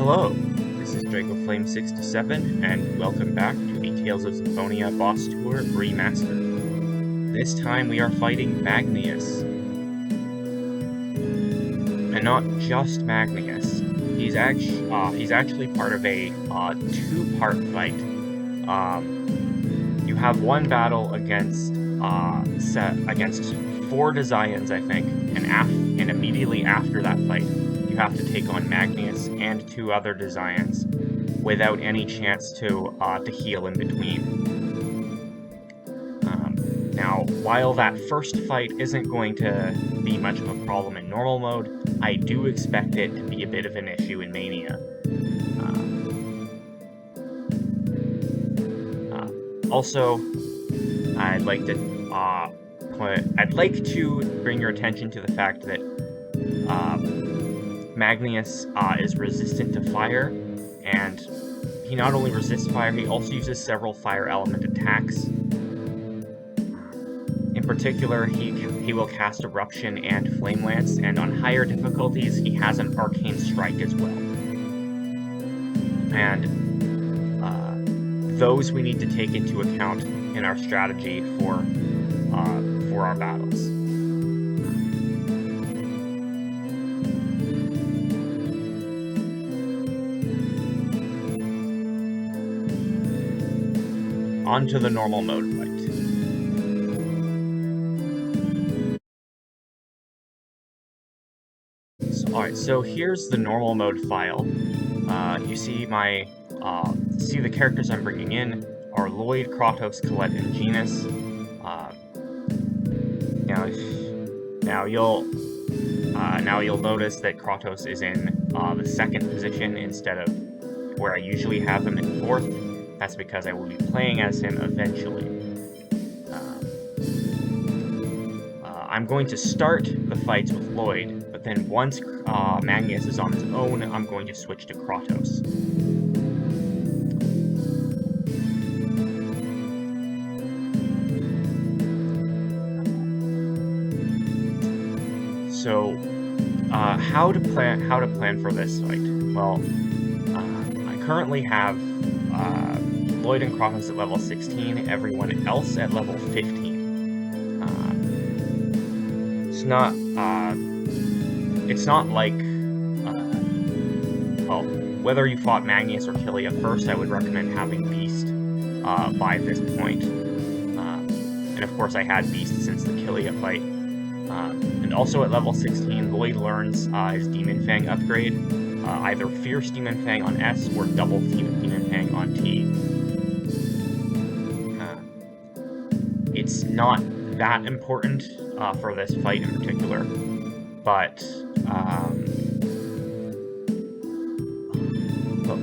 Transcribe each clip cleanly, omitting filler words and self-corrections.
Hello, this is DracoFlame67, and welcome back to the Tales of Symphonia Boss Tour Remastered. This time we are fighting Magnius. And not just Magnius. He's actually part of a two-part fight. You have one battle against four Designs, I think, and immediately after that fight, you have to take on Magnius and two other Designs without any chance to heal in between. Now, while that first fight isn't going to be much of a problem in normal mode, I do expect it to be a bit of an issue in Mania. Also, I'd like to bring your attention to the fact that Magnius is resistant to fire, and he not only resists fire, he also uses several fire element attacks. In particular, he will cast Eruption and Flame Lance, and on higher difficulties, he has an Arcane Strike as well. And those we need to take into account in our strategy for our battles. On to the normal mode fight. Alright, so here's the normal mode file. You see the characters I'm bringing in are Lloyd, Kratos, Colette, and Genus. Now you'll notice that Kratos is in the second position instead of where I usually have him in fourth. That's because I will be playing as him eventually. I'm going to start the fights with Lloyd, but then once Magnius is on his own, I'm going to switch to Kratos. So, how to plan for this fight? Well, I currently have Lloyd and Kratos at level 16, everyone else at level 15. It's not like, well, whether you fought Magnius or Killia first, I would recommend having Beast by this point. And of course I had Beast since the Killia fight. And also at level 16, Lloyd learns his Demon Fang upgrade, either Fierce Demon Fang on S or Double Demon Fang on T. It's not that important for this fight in particular, but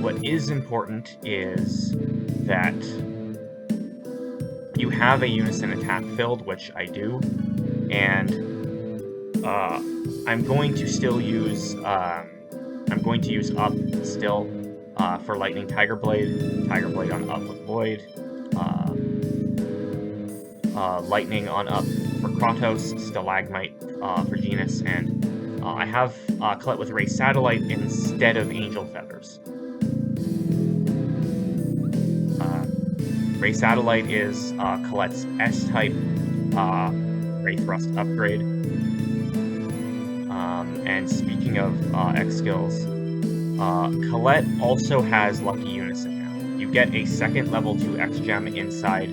what is important is that you have a unison attack filled, which I do, and I'm going to use up still for Lightning Tiger Blade on up with Lloyd, Lightning on up for Kratos, Stalagmite for Genus, and I have Colette with Ray Satellite instead of Angel Feathers. Ray Satellite is Colette's S-type Ray Thrust upgrade. And speaking of X skills, Colette also has Lucky Unison now. You get a second level 2 X gem inside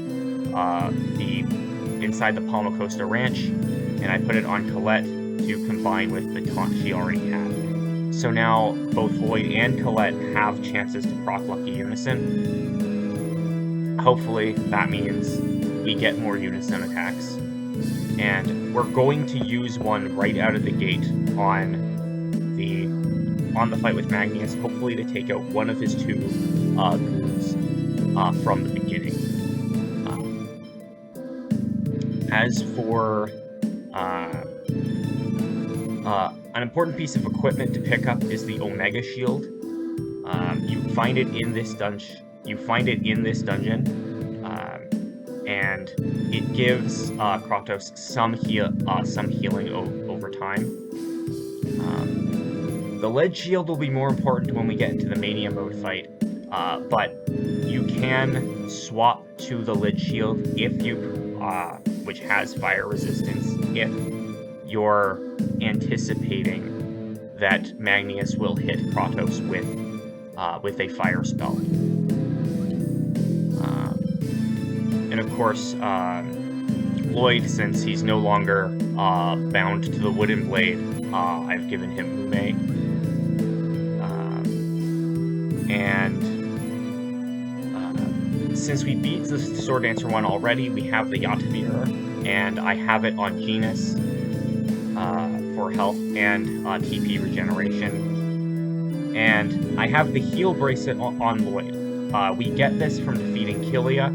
the Palma Costa Ranch, and I put it on Colette to combine with the taunt she already had. So now both Lloyd and Colette have chances to proc Lucky Unison. Hopefully that means we get more Unison attacks. And we're going to use one right out of the gate on the fight with Magnius, hopefully to take out one of his two goons from the beginning. As for an important piece of equipment to pick up is the Omega Shield. You find it in this dungeon. And it gives Kratos some healing over time. The lead shield will be more important when we get into the Mania Mode fight, but you can swap to the lid shield if you, which has fire resistance, if you're anticipating that Magnius will hit Kratos with a fire spell. And of course, Lloyd, since he's no longer bound to the wooden blade, I've given him Mume. Since we beat the Sword Dancer one already, we have the Yatavir, and I have it on Genus for health and TP regeneration. And I have the heal bracelet on Lloyd. We get this from defeating Kilia.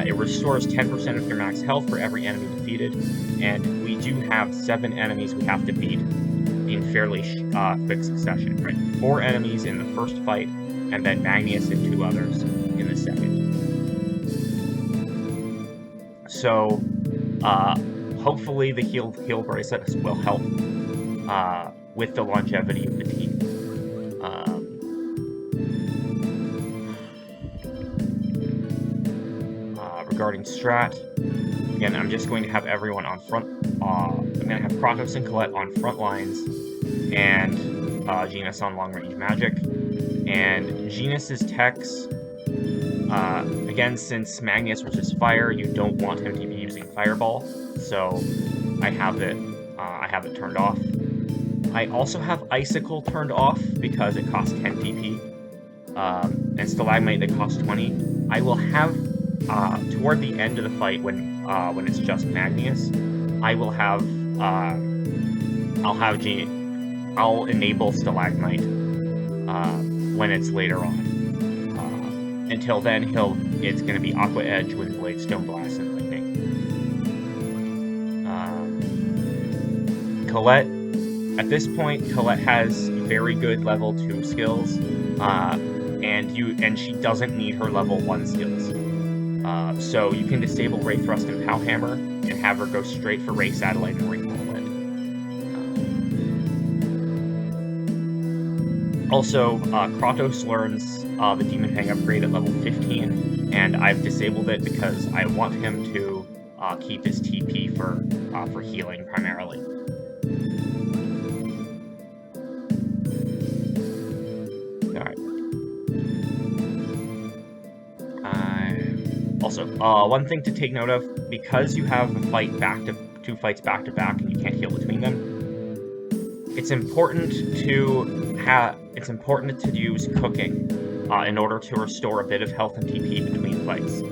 It restores 10% of your max health for every enemy defeated, and we do have 7 enemies we have to beat in fairly quick succession, right? 4 enemies in the first fight, and then Magnius and 2 others in the second. So, hopefully the heal bracelet will help with the longevity of the team. Regarding strat, again, I'm just going to have everyone on front. I'm going to have Kratos and Colette on front lines, and Genus on long range magic. And Genus's techs, again, since Magnius versus fire, you don't want him to be using Fireball, so I have it turned off. I also have Icicle turned off because it costs 10 TP, and Stalagmite that costs 20. I will have toward the end of the fight, when it's just Magnius, I'll enable Stalagmite when it's later on. Until then, it's going to be Aqua Edge, Wind Blade, Stone Blast, and Lightning. Colette, at this point, Colette has very good level 2 skills, and she doesn't need her level 1 skills. So you can disable Ray Thrust and Pow Hammer and have her go straight for Ray Satellite and Ring Whirlwind. Also, Kratos learns the Demon Fang upgrade at level 15, and I've disabled it because I want him to keep his TP for healing primarily. Also, one thing to take note of, because you have a fight two fights back to back and you can't heal between them, it's important to use cooking in order to restore a bit of health and TP between fights.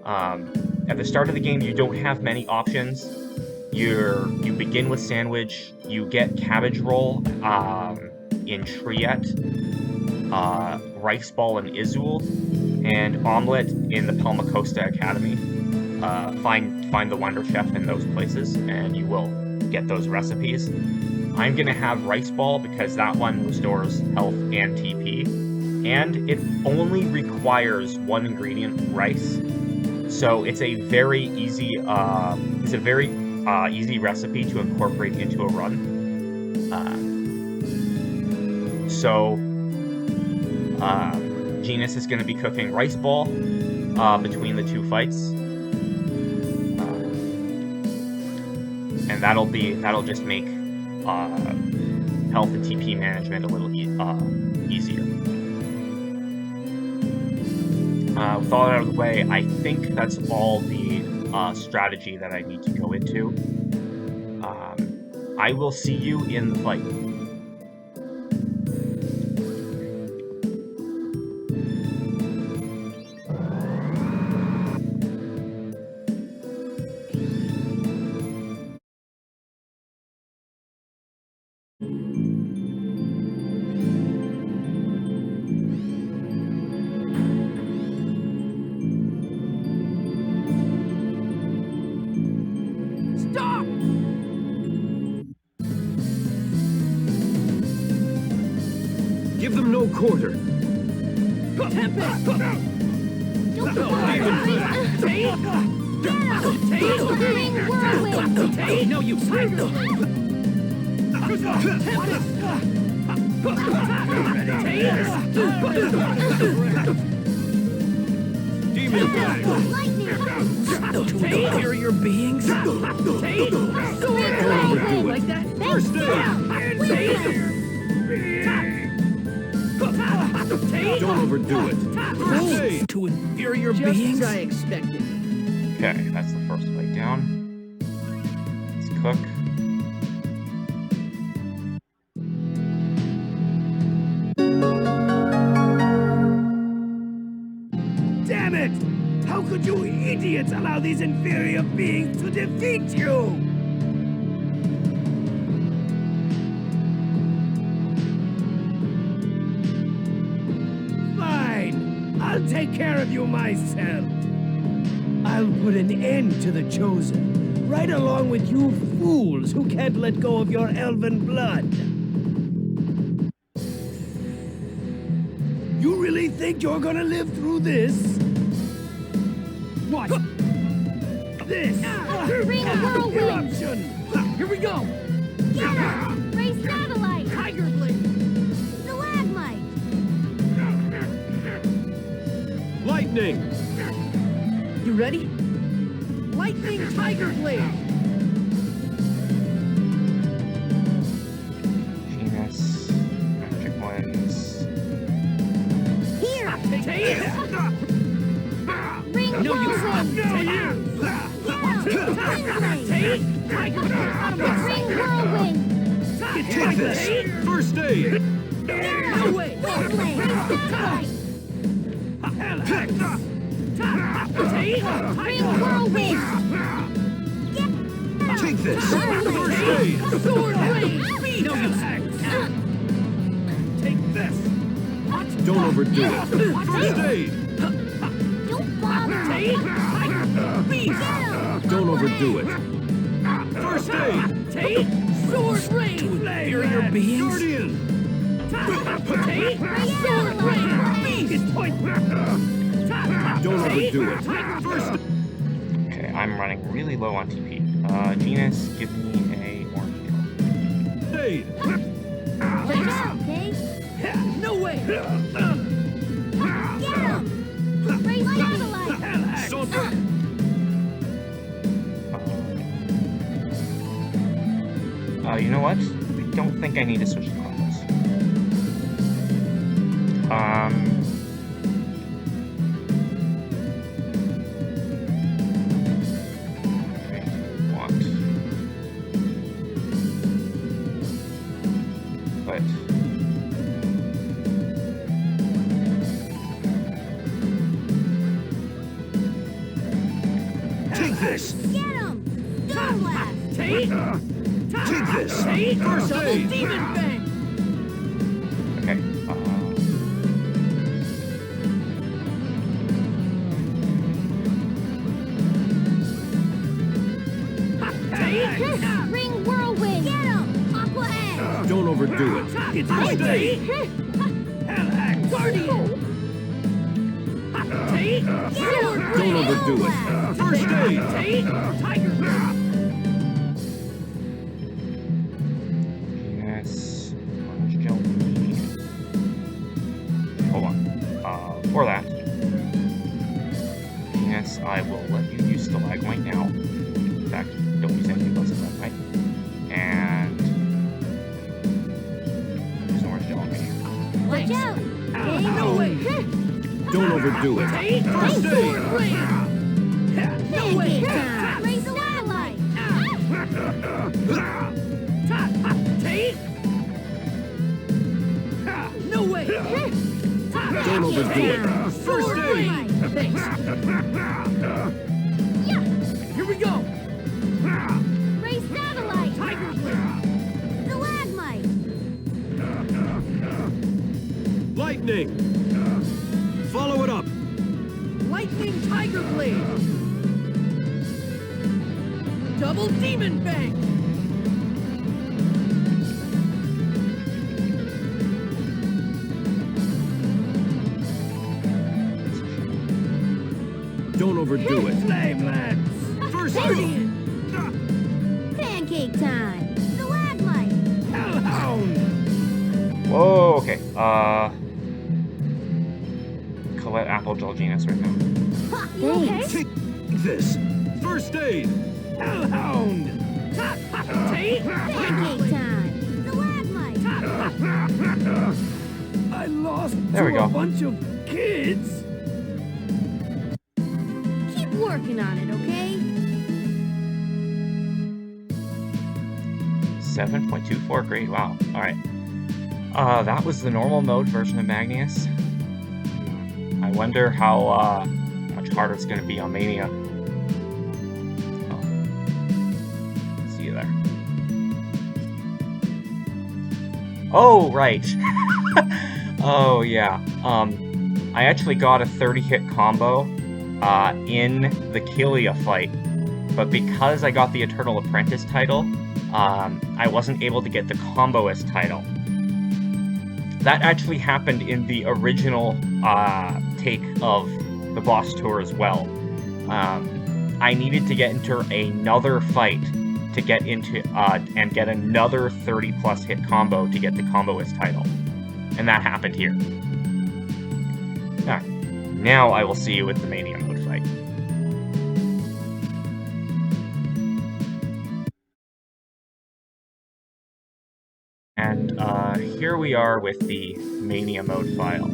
At the start of the game, you don't have many options. You begin with Sandwich, you get Cabbage Roll in Triet, Rice Ball in Izul, and Omelette in the Palma Costa Academy. Find the Wonder Chef in those places, and you will get those recipes. I'm gonna have Rice Ball because that one restores health and TP, and it only requires 1 ingredient, rice. So it's a very easy easy recipe to incorporate into a run. Genus is going to be cooking Rice Ball between the 2 fights, and that'll just make health and TP management a little easier. With all that out of the way, I think that's all the strategy that I need to go into. I will see you in the fight. Give them no quarter. Tempest! Don't No, you Demon Fang! To inferior beings? Don't overdo it. Like that? First aid! Don't overdo it. First aid! To inferior Just beings? as I expected. Okay, that's the first fight down. Let's cook. Damn it! How could you idiots allow these inferior beings to defeat you? Fine. I'll take care of you myself. I'll put an end to the Chosen, right along with you fools who can't let go of your elven blood. You really think you're gonna live through this? What? This! Bring a whirlwind! Eruption! Here we go! Get him! Raise satellite! Tiger Blade! Stalagmite! Lightning! You ready? Lightning Tiger Blade! Venus, magic ones. Here! Take it! Bring No, you whirlwind! Take it! Get him! Take Tiger Blade! Bring whirlwind! Take this! First aid! No way! Whirlwind! Raise satellite! Take Bring whirlwind! Take this! Whirlwind! First aid! Sword Blade! Beat him! Take this! Don't overdo it. First aid! Don't bother! Beat! Get him! Don't overdo it. First aid! Take Sword Blade! To inferior beings? Guardian! Take Raise Sword Blade! satellite! Beast! Don't overdo it. First Okay, I'm running really low on TP. Venus, give me a orange heal. aid! Watch out, okay? No way! Get him! Raise satellite! Saunter! You know what? I don't think I need to switch to combos. Okay, want. But Take this! Get him! Storm blast! Take Take this! Take First Double aid! Demon Bang! okay. Ring whirlwind! Get him! Aqua Edge! Don't overdo it. It's First my aid! Guardian! Take Sword Don't Blade! overdo it. First aid! Take Tiger Blade! Venus, orange jelly. Hold on. For that, Venus, I will let you use Stalagmite now. In fact, don't use anything but Stalagmite. And use orange jelly. Watch out! No way! Don't overdo it. Take First Sword aid! Blade! No way! Raise satellite! Take! No way! Don't overdo it. First aid! Thanks! Here we go! Raise satellite! Tiger Blade! Stalagmite! Lightning! Follow it up! Lightning Tiger Blade! Double Demon Bang! Don't overdo it. Flame Lance! First aid! Guardian! Pancake time! Stalagmite! Hellhound! Oh, okay. Colette Applegel Genus right now. Thanks. Take this. First aid. Hellhound! Pancake time. Stalagmite. I lost There we to go. a bunch of kids. Keep working on it, okay? 7.24 grade. Wow. All right. That was the normal mode version of Magnius. I wonder how much harder it's going to be on Mania. Oh. See you there. Oh, right. Oh, yeah. I actually got a 30-hit combo in the Killia fight, but because I got the Eternal Apprentice title, I wasn't able to get the Comboist title. That actually happened in the original take of the boss tour as well. I needed to get into another fight to get into and get another 30+ hit combo to get the Comboist title. And that happened here. Alright, now I will see you with the Mania Mode fight. And here we are with the Mania Mode file.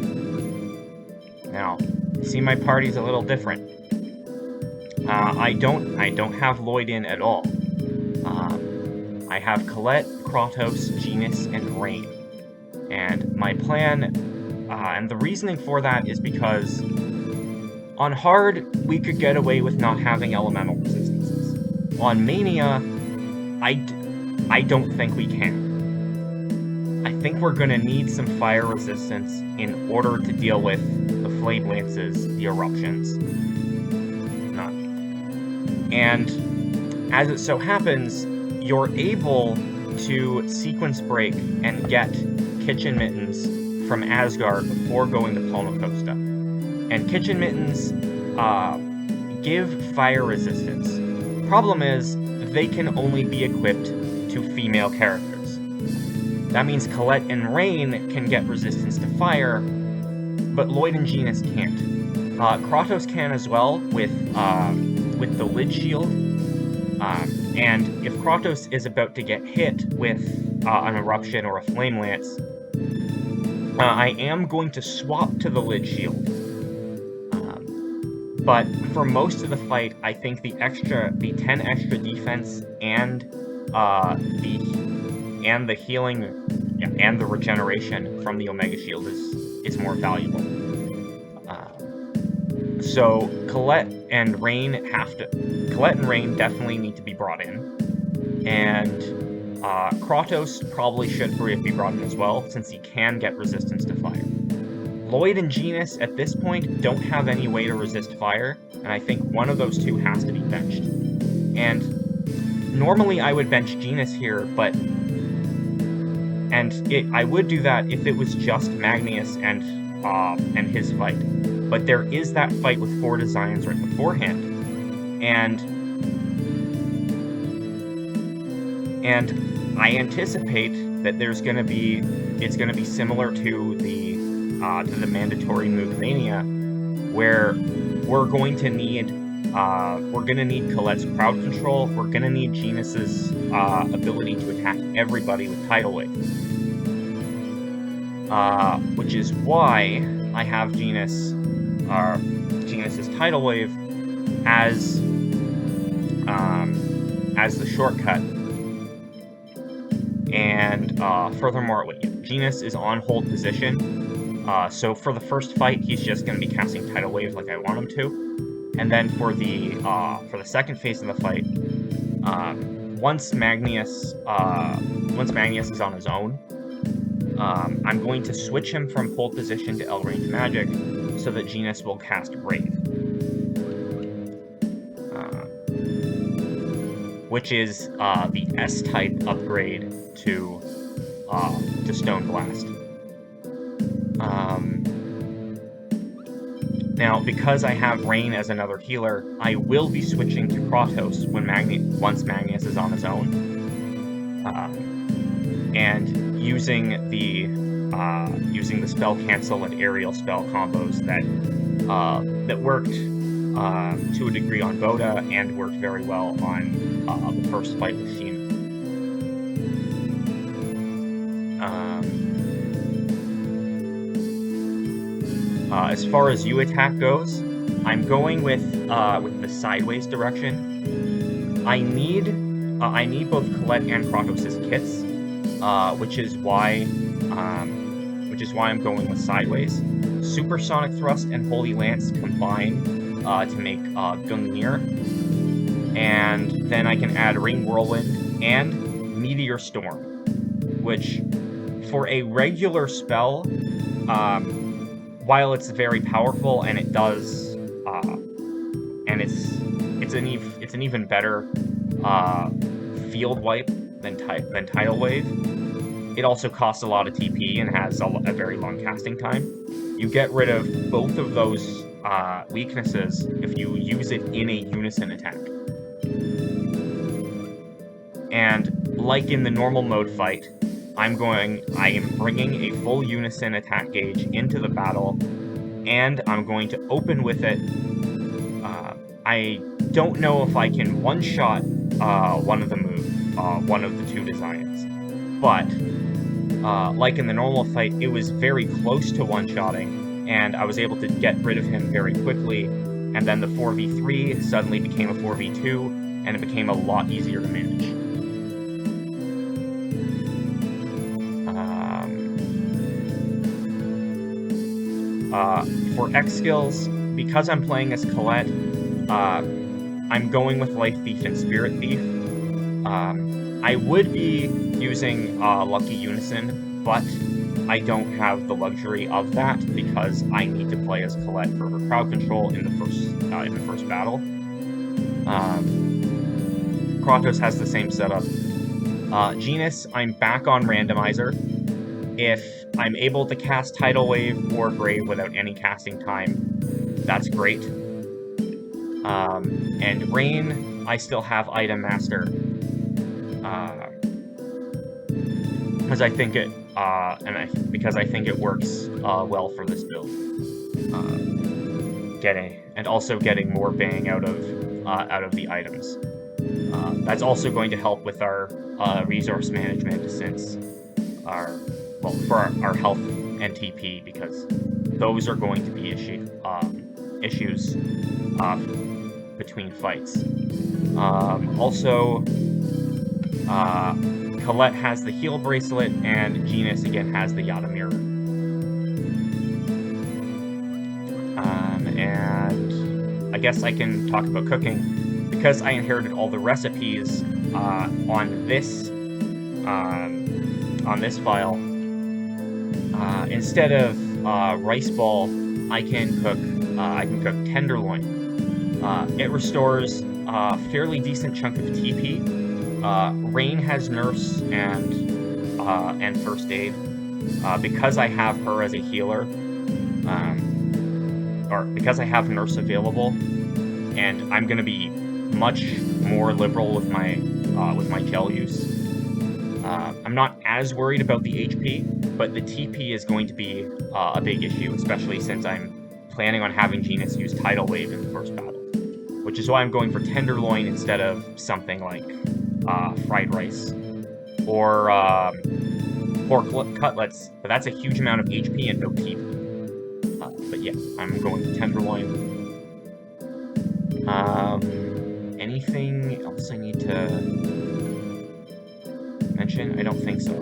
Now, see, my party's a little different. I don't have Lloyd in at all. I have Colette, Kratos, Genus, and Rain. And my plan, and the reasoning for that is because on hard, we could get away with not having elemental resistances. On Mania, I don't think we can. I think we're gonna need some fire resistance in order to deal with the flame lances, the eruptions. And as it so happens, you're able to sequence break and get Kitchen Mittens from Asgard before going to Palma Costa. And Kitchen Mittens give fire resistance. Problem is, they can only be equipped to female characters. That means Colette and Rain can get resistance to fire, but Lloyd and Genus can't. Kratos can as well with the lid shield. And if Kratos is about to get hit with an eruption or a flame lance, I am going to swap to the lid shield. But for most of the fight, I think the 10 extra defense and the healing and the regeneration from the Omega Shield is more valuable. So Colette and Rain definitely need to be brought in, and Kratos probably should be brought in as well, since he can get resistance to fire. Lloyd and Genus at this point don't have any way to resist fire, and I think one of those two has to be benched. And normally I would bench Genus here, but I would do that if it was just Magnius and his fight. But there is that fight with 4 designs right beforehand, and I anticipate that it's gonna be similar to the mandatory move Mania, where we're gonna need Colette's crowd control. We're gonna need Genus's ability to attack everybody with tidal wave, which is why I have Genus's tidal wave as the shortcut. And furthermore, Genus is on hold position. So for the first fight, he's just going to be casting tidal wave like I want him to. And then for the second phase of the fight, once Magnius is on his own, I'm going to switch him from hold position to L range magic, so that Genus will cast Brave, which is the S-type upgrade to Stone Blast. Now, because I have Rain as another healer, I will be switching to Kratos once Magnius is on his own, and using the using the spell cancel and aerial spell combos that worked to a degree on Boda and worked very well on the first fight with Sheena. As far as U attack goes, I'm going with the sideways direction. I need both Colette and Kratos' kits, which is why I'm going with sideways. Supersonic Thrust and Holy Lance combine to make Gungnir, and then I can add Rain Whirlwind and Meteor Storm, which for a regular spell, while it's very powerful and it does, and it's an even better field wipe than Tidal Wave, it also costs a lot of TP and has a very long casting time. You get rid of both of those weaknesses if you use it in a unison attack. And like in the normal mode fight, I am bringing a full unison attack gauge into the battle, and I'm going to open with it. I don't know if I can one-shot one of the two designs, but like in the normal fight, it was very close to one-shotting, and I was able to get rid of him very quickly, and then the 4v3 suddenly became a 4v2, and it became a lot easier to manage. For X skills, because I'm playing as Colette, I'm going with Life Thief and Spirit Thief. I would be using Lucky Unison, but I don't have the luxury of that because I need to play as Colette for her crowd control in the first battle. Kratos has the same setup. Genus, I'm back on Randomizer. If I'm able to cast Tidal Wave or Grave without any casting time, that's great. And Rain, I still have Item Master. Because I think it works well for this build. Getting more bang out of the items. That's also going to help with our resource management, since for our health and TP, because those are going to be issues between fights. Also, Colette has the heal bracelet, and Genus again has the Yata mirror. And I guess I can talk about cooking, because I inherited all the recipes on this file. Instead of rice ball, I can cook tenderloin. It restores a fairly decent chunk of TP. Rain has nurse and first aid. Because I have her as a healer, or because I have nurse available, and I'm gonna be much more liberal with my gel use. I'm not as worried about the HP, but the TP is going to be a big issue, especially since I'm planning on having Genus use Tidal Wave in the first battle, which is why I'm going for tenderloin instead of something like fried rice or pork cutlets, but that's a huge amount of HP and no TP. But yeah, I'm going for tenderloin. Anything else I need to mention? I don't think so.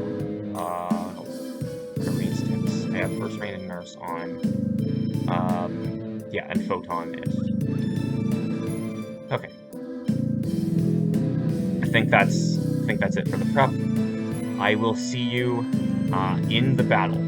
Rain's tips. I have first Rain and Nurse on. Yeah, and Photon if. Okay. I think that's it for the prep. I will see you in the battle.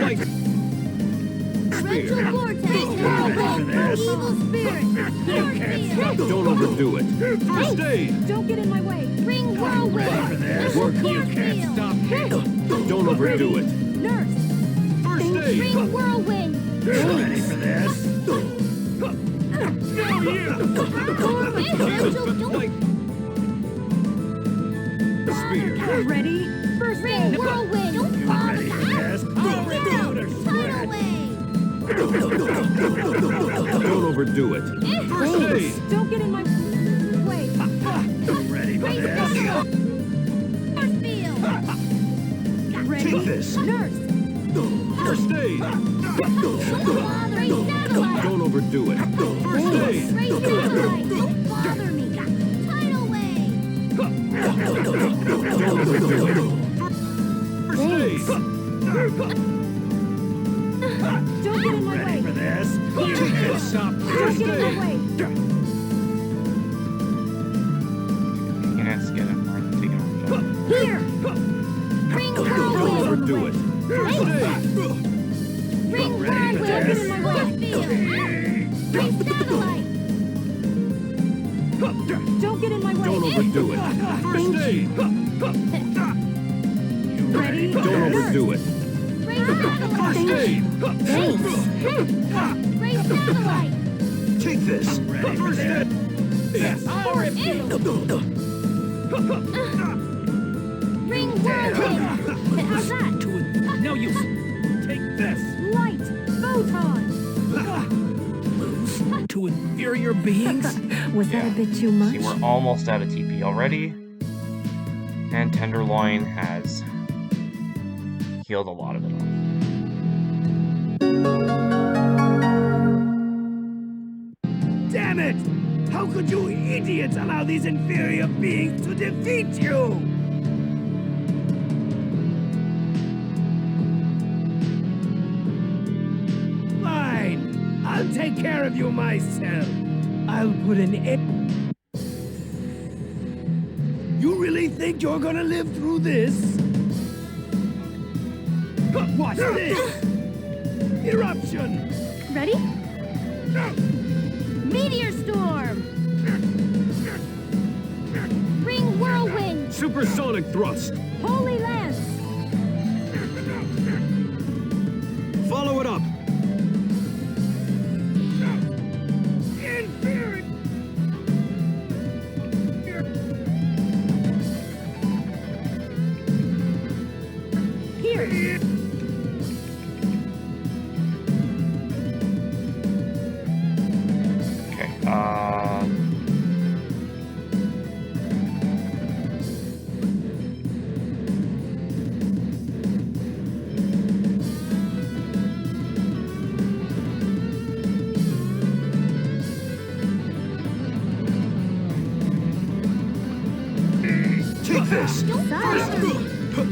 Like Mental vortex, whirlwind, evil spirit, force field. don't overdo it. First aid. Don't get in my way. Ring whirlwind, Work. force field. Don't overdo it. Nurse. First aid. Ring whirlwind. Ready for this? Spear. Ready? First ring whirlwind. Don't fall Ready for this? tidal wave. Don't overdo it. First aid. Don't get in my way. Ready for this? Force field. Ready? Take this. Nurse. First aid. Ring satellite. Don't overdo it. First aid. Ring satellite. Don't bother me. Tidal wave. Don't overdo it. First aid. Don't get in my Ready for way. this? Take this. Don't First get in my aid. way. Units get it. Or taking off. Here. Ring Don't whirlwind. overdo it. First aid. Ring whirlwind. Don't get in my way. Force field. Ring satellite. Don't get in my way. Don't overdo it. First aid. Ready? Don't overdo it. Ring satellite. First aid. Ring satellite. Take this. First aid. Ring whirlwind. How's that? No use. Take this. Light. Photon. To inferior beings? Was that a bit too much? See, we're almost out of TP already. And Tenderloin has healed a lot of it off. Damn it! How could you idiots allow these inferior beings to defeat you? Fine. I'll take care of you myself. I'll put an end. You really think you're gonna live through this? Watch this! Eruption! Ready? Meteor storm. Ring whirlwind. Supersonic thrust. Holy Lance. Follow it up. Inferior! Here. Okay, Take this.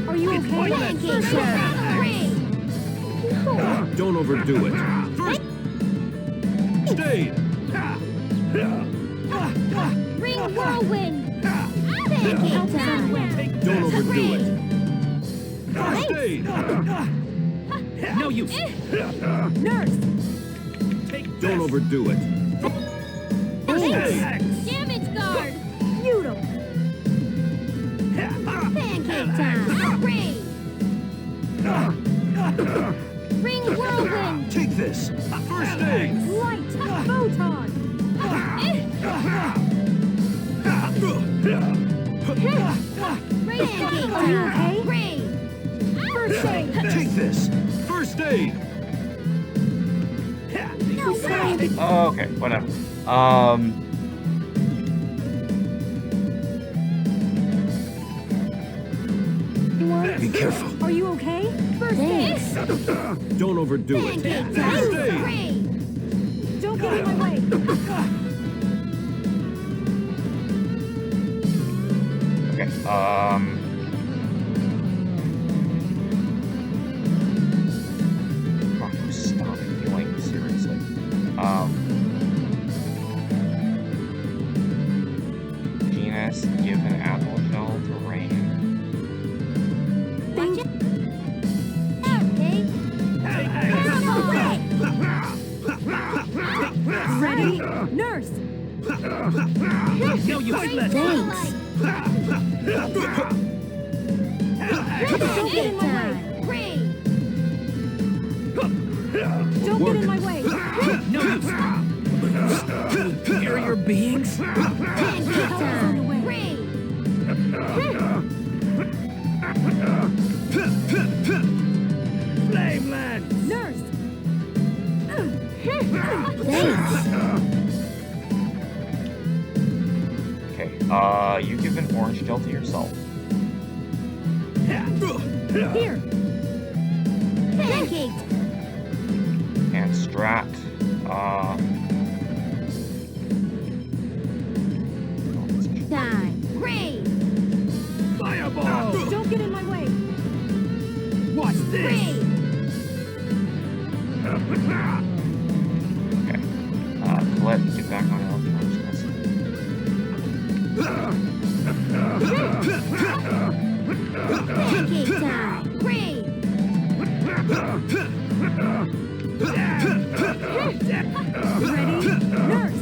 Are you okay? Pancake turn. Don't overdo it. First aid. Ring whirlwind. Pancake time. Don't overdo it. First aid. No use. Nurse. Don't overdo it. First aid. Damage guard. Noodle. Pancake time. Ring. Ring whirlwind. Take this. First aid. Light. Photon. Pancake Are you time. okay? Ring. First aid. Take this. First aid. No way. oh, okay, whatever. Be careful. Are you okay? First aid. Don't overdo it. Pancake First time. aid. Ring. Don't get in my way. Okay, oh, stop healing, seriously. Genus, give an apple gel to Rain. Thank No, you Thanks. Don't get in my way. Rain. Don't get in my way. No, you superior beings. Pancake time. Rain. Flame Lance! Nurse. Okay, you give an orange gel to yourself. Here. Pancake. And Strat, Time. Rain. Fireball! Don't get in my way. Watch this! Rain. okay. Colette, get back on electronics. Pancake time. Rain. Ready? Nurse.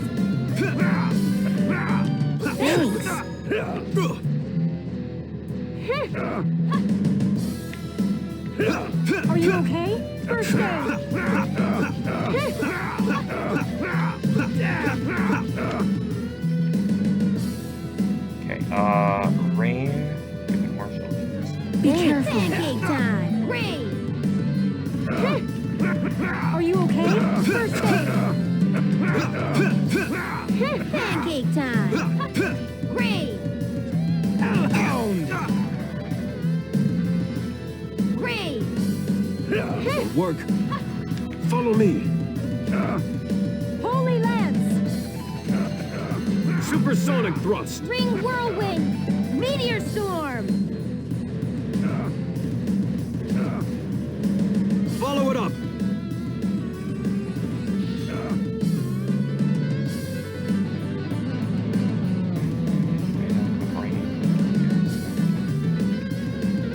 Are you okay? First aid. Okay, Rain, give an orange gel to yourself. Be careful. Pancake time. Rain. Are you okay? First aid. Pancake time. Rain. Hellhound! Rain. Work. Follow me. Holy Lance. Supersonic thrust. Ring whirlwind. Meteor storm. Follow it up.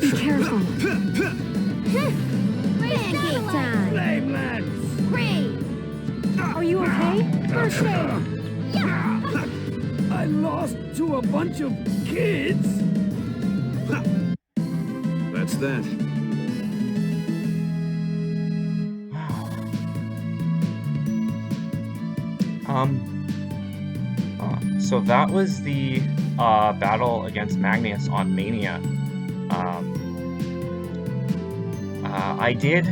Be careful. Pancake time. Flame Lance! Rain. Are you okay? First aid. I lost to a bunch of kids! That's that. So that was the battle against Magnius on Mania. I did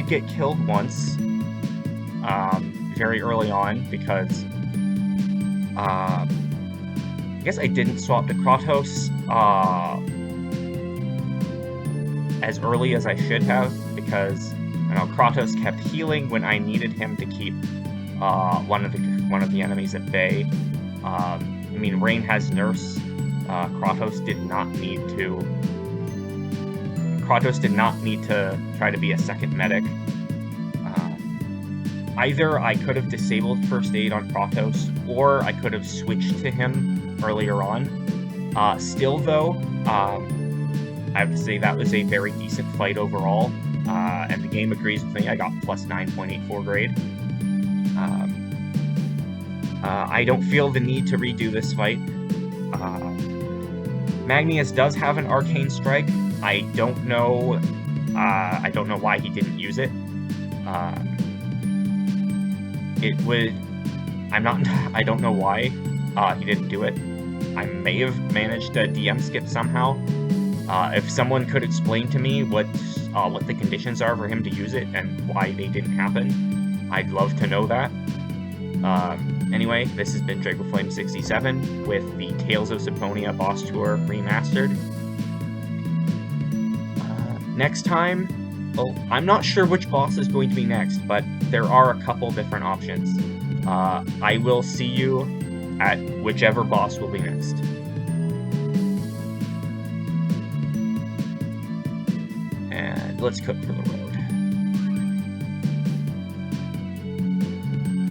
get killed once, very early on because I guess I didn't swap to Kratos as early as I should have, because Kratos kept healing when I needed him to keep one of the enemies at bay. I mean, Rain has Nurse. Kratos did not need to try to be a second medic. Either I could have disabled first aid on Kratos, or I could have switched to him earlier on. Still, though, I have to say that was a very decent fight overall, and the game agrees with me. I got plus 9.84 grade. I don't feel the need to redo this fight. Magnius does have an arcane strike. I don't know why he didn't use it. I don't know why he didn't do it. I may have managed to DM skip somehow. If someone could explain to me what the conditions are for him to use it and why they didn't happen, I'd love to know that. Anyway, this has been Dragoflame67 with the Tales of Symphonia Boss Tour Remastered. Next time, well, I'm not sure which boss is going to be next, but there are a couple different options. I will see you at whichever boss will be next. And let's cook for the road.